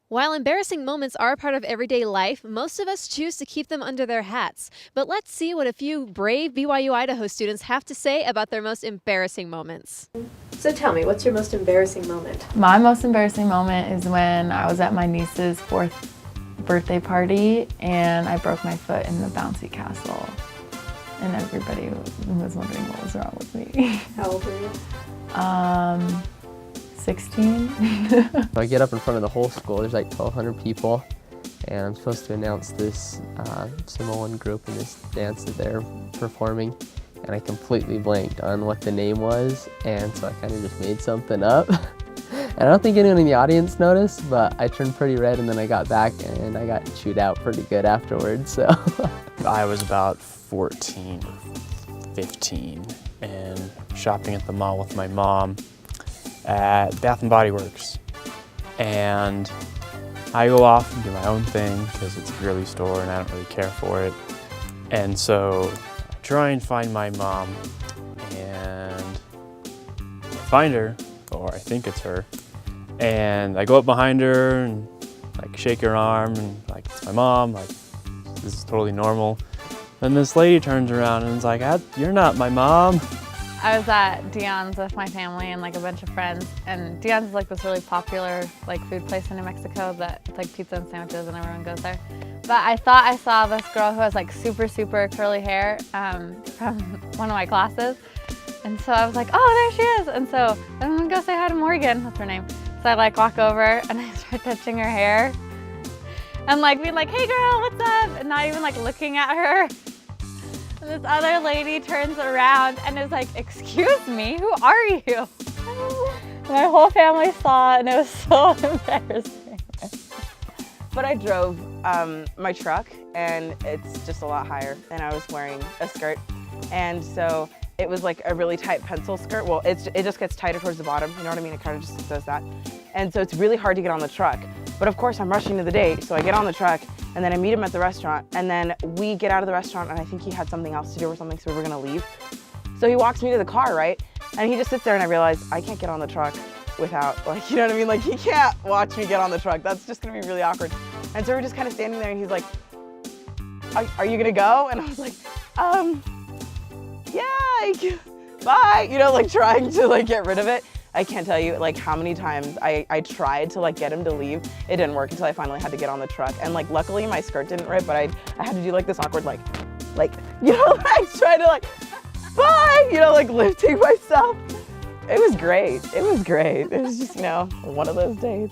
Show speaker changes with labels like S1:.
S1: While embarrassing moments are a part of everyday life, most of us choose to keep them under their hats. But let's see what a few brave BYU-Idaho students have to say about their most embarrassing moments. So tell me, what's your most embarrassing moment?
S2: My most embarrassing moment is when I was at my niece's 4th birthday party and I broke my foot in the bouncy castle. And everybody was wondering what was wrong with me.
S1: How old were you?
S2: 16.
S3: I get up in front of the whole school, there's like 1,200 people, and I'm supposed to announce this Samoan group in this dance that they're performing, and I completely blanked on what the name was, and so I kind of just made something up. And I don't think anyone in the audience noticed, but I turned pretty red, and then I got back and I got chewed out pretty good afterwards, so.
S4: I was about 14 or 15 and shopping at the mall with my mom at Bath & Body Works, and I go off and do my own thing because it's a girly store and I don't really care for it, and so I try and find my mom, and I find her, or I think it's her, and I go up behind her and like shake her arm and like, it's my mom, like this is totally normal. Then this lady turns around and is like, "You're not my mom."
S2: I was at Dion's with my family and like a bunch of friends, and Dion's is like this really popular like food place in New Mexico that it's like pizza and sandwiches and everyone goes there. But I thought I saw this girl who has like super curly hair from one of my classes, and so I was like, oh, there she is. And so I'm gonna go say hi to Morgan, that's her name. So I like walk over and I start touching her hair and like being like, hey girl, what's up? And not even like looking at her. This other lady turns around and is like, excuse me, who are you? My whole family saw it and it was so embarrassing.
S5: But I drove my truck and it's just a lot higher, and I was wearing a skirt, and so it was like a really tight pencil skirt. Well, it just gets tighter towards the bottom, you know what I mean? It kind of just does that. And so it's really hard to get on the truck. But of course I'm rushing to the date, so I get on the truck and then I meet him at the restaurant, and then we get out of the restaurant and I think he had something else to do or something, so we were gonna leave. So he walks me to the car, right? And he just sits there and I realize I can't get on the truck without, like, you know what I mean? Like, he can't watch me get on the truck. That's just gonna be really awkward. And so we're just kind of standing there and he's like, are you gonna go? And I was like, yeah, bye. You know, like trying to like get rid of it. I can't tell you like how many times I tried to like get him to leave. It didn't work until I finally had to get on the truck. And like luckily my skirt didn't rip, but I had to do like this awkward like, you know, like trying to like, bye, you know, like lifting myself. It was great. It was great. It was just, you know, one of those days.